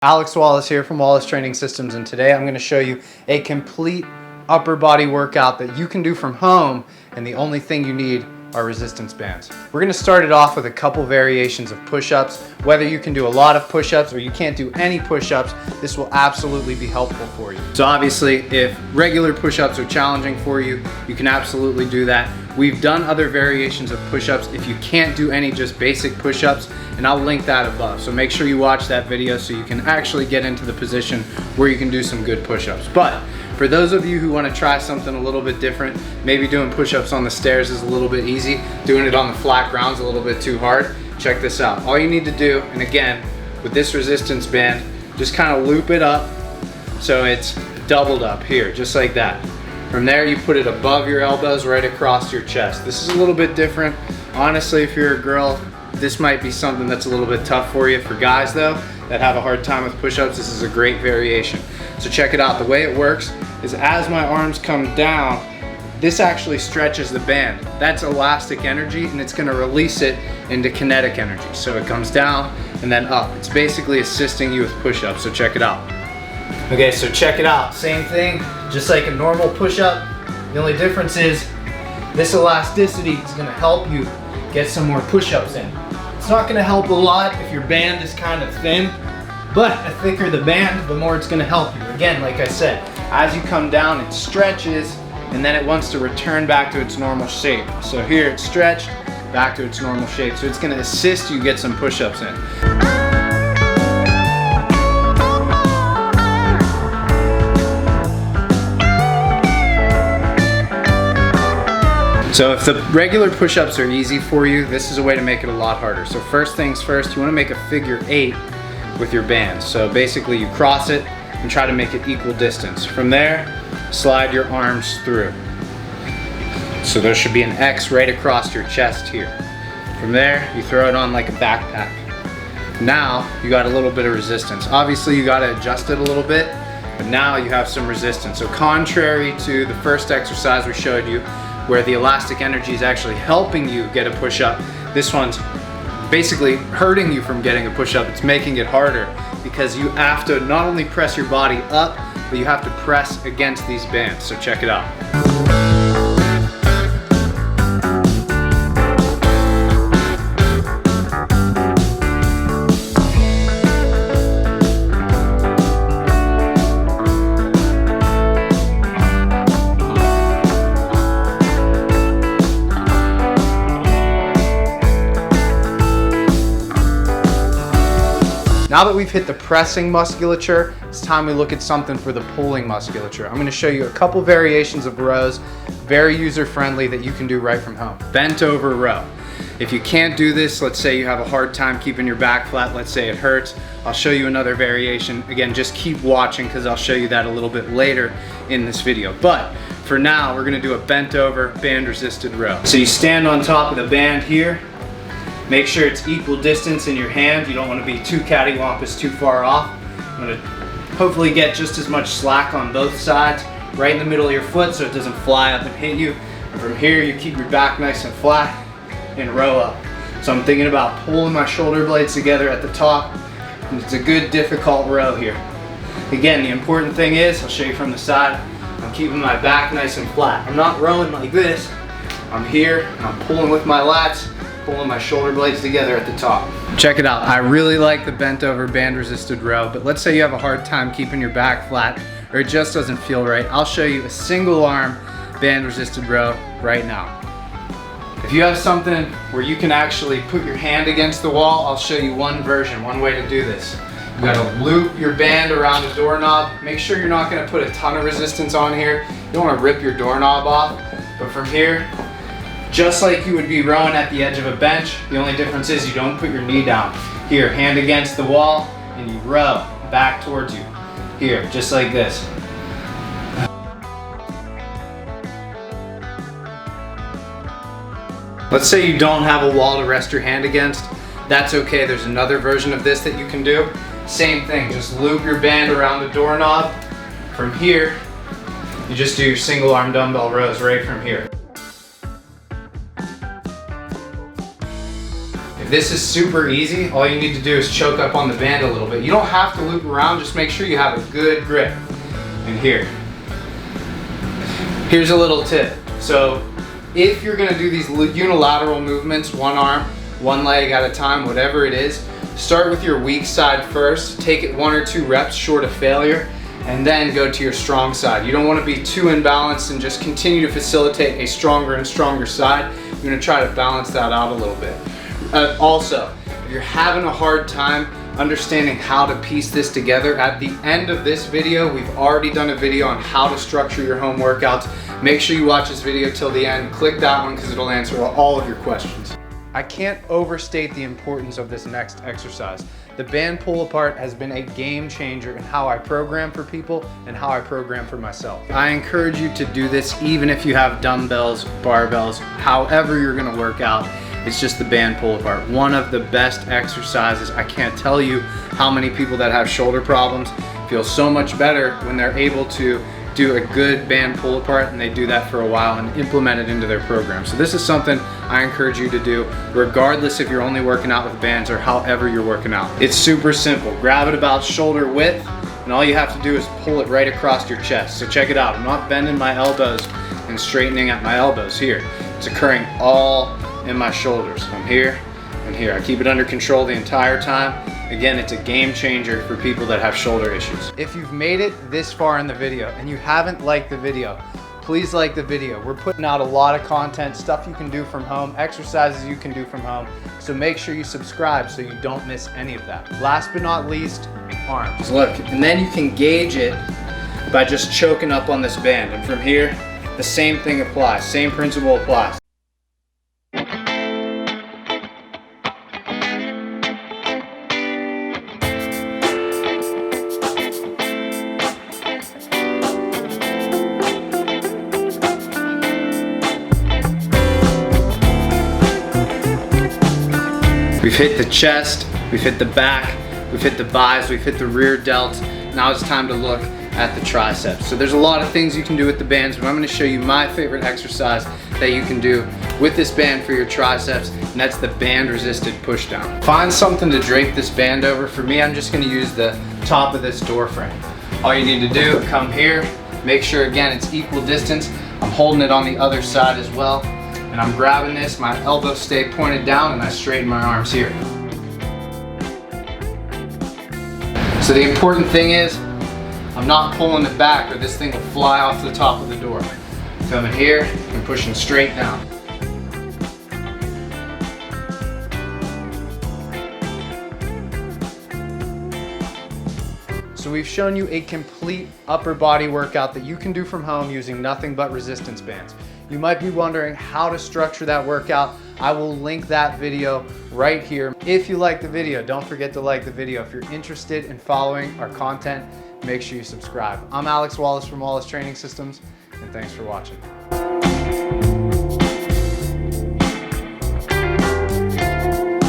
Alex Wallace here from Wallace Training Systems, and today I'm going to show you a complete upper body workout that you can do from home, and the only thing you need are resistance bands. We're going to start it off with a couple variations of push-ups. Whether you can do a lot of push-ups or you can't do any push-ups, this will absolutely be helpful for you. So obviously, if regular push-ups are challenging for you, you can absolutely do that. We've done other variations of push-ups if you can't do any just basic push-ups, and I'll link that above. So make sure you watch that video so you can actually get into the position where you can do some good push-ups. But for those of you who want to try something a little bit different, maybe doing push-ups on the stairs is a little bit easy, doing it on the flat ground is a little bit too hard, check this out. All you need to do, and again, with this resistance band, just kind of loop it up so it's doubled up here, just like that. From there, you put it above your elbows, right across your chest. This is a little bit different. Honestly, if you're a girl, this might be something that's a little bit tough for you. For guys though, that have a hard time with push-ups, this is a great variation. So check it out. The way it works is as my arms come down, this actually stretches the band. That's elastic energy, and it's gonna release it into kinetic energy. So it comes down and then up. It's basically assisting you with push-ups, so check it out. Okay, so check it out. Same thing, just like a normal push-up. The only difference is this elasticity is gonna help you get some more push-ups in. It's not gonna help a lot if your band is kind of thin, but the thicker the band, the more it's gonna help you. Again, like I said, as you come down, it stretches, and then it wants to return back to its normal shape. So here it's stretched, back to its normal shape. So it's gonna assist you get some push-ups in. So if the regular push-ups are easy for you, this is a way to make it a lot harder. So first things first, you wanna make a figure 8 with your bands. So basically you cross it and try to make it equal distance. From there, slide your arms through. So there should be an X right across your chest here. From there, you throw it on like a backpack. Now, you got a little bit of resistance. Obviously you gotta adjust it a little bit, but now you have some resistance. So contrary to the first exercise we showed you, where the elastic energy is actually helping you get a push-up, this one's basically hurting you from getting a push-up. It's making it harder because you have to not only press your body up, but you have to press against these bands. So check it out. Now that we've hit the pressing musculature, it's time we look at something for the pulling musculature. I'm gonna show you a couple variations of rows, very user-friendly, that you can do right from home. Bent over row. If you can't do this, let's say you have a hard time keeping your back flat, let's say it hurts, I'll show you another variation. Again, just keep watching because I'll show you that a little bit later in this video. But for now, we're gonna do a bent over band resisted row. So you stand on top of the band here. Make sure it's equal distance in your hand. You don't want to be too cattywampus, too far off. You want to hopefully get just as much slack on both sides, right in the middle of your foot so it doesn't fly up and hit you. And from here, you keep your back nice and flat and row up. So I'm thinking about pulling my shoulder blades together at the top, and it's a good, difficult row here. Again, the important thing is, I'll show you from the side, I'm keeping my back nice and flat. I'm not rowing like this. I'm here, and I'm pulling with my lats, pulling my shoulder blades together at the top. Check it out. I really like the bent over band resisted row, but let's say you have a hard time keeping your back flat or it just doesn't feel right. I'll show you a single arm band resisted row right now. If you have something where you can actually put your hand against the wall, I'll show you one version, one way to do this. You gotta loop your band around the doorknob. Make sure you're not gonna put a ton of resistance on here. You don't wanna rip your doorknob off, but from here, just like you would be rowing at the edge of a bench, the only difference is you don't put your knee down. Here, hand against the wall, and you row back towards you. Here, just like this. Let's say you don't have a wall to rest your hand against. That's okay, there's another version of this that you can do. Same thing, just loop your band around the doorknob. From here, you just do your single arm dumbbell rows right from here. This is super easy. All you need to do is choke up on the band a little bit. You don't have to loop around, just make sure you have a good grip. And here's a little tip. So if you're gonna do these unilateral movements, one arm, one leg at a time, whatever it is, start with your weak side first, take it 1 or 2 reps short of failure, and then go to your strong side. You don't wanna be too imbalanced and just continue to facilitate a stronger and stronger side. You're gonna try to balance that out a little bit. Also, if you're having a hard time understanding how to piece this together, at the end of this video, we've already done a video on how to structure your home workouts. Make sure you watch this video till the end. Click that one because it'll answer all of your questions. I can't overstate the importance of this next exercise. The band pull apart has been a game changer in how I program for people and how I program for myself. I encourage you to do this even if you have dumbbells, barbells, however you're gonna work out. It's just the band pull apart. One of the best exercises. I can't tell you how many people that have shoulder problems feel so much better when they're able to do a good band pull apart, and they do that for a while and implement it into their program. So this is something I encourage you to do regardless if you're only working out with bands or however you're working out. It's super simple. Grab it about shoulder width, and all you have to do is pull it right across your chest. So check it out. I'm not bending my elbows and straightening at my elbows here. It's occurring all in my shoulders. I'm here and here. I keep it under control the entire time. Again, it's a game changer for people that have shoulder issues. If you've made it this far in the video and you haven't liked the video, please like the video. We're putting out a lot of content, stuff you can do from home, exercises you can do from home. So make sure you subscribe so you don't miss any of that. Last but not least, arms. Look, and then you can gauge it by just choking up on this band. And from here, the same thing applies, same principle applies. We've hit the chest, we've hit the back, we've hit the buys, we've hit the rear delts. Now it's time to look at the triceps. So there's a lot of things you can do with the bands, but I'm gonna show you my favorite exercise that you can do with this band for your triceps, and that's the band resisted push down. Find something to drape this band over. For me, I'm just gonna use the top of this door frame. All you need to do, come here, make sure again it's equal distance. I'm holding it on the other side as well. And I'm grabbing this, my elbows stay pointed down, and I straighten my arms here. So the important thing is, I'm not pulling it back or this thing will fly off the top of the door. Coming here and pushing straight down. So we've shown you a complete upper body workout that you can do from home using nothing but resistance bands. You might be wondering how to structure that workout. I will link that video right here. If you like the video, don't forget to like the video. If you're interested in following our content, make sure you subscribe. I'm Alex Wallace from Wallace Training Systems, and thanks for watching.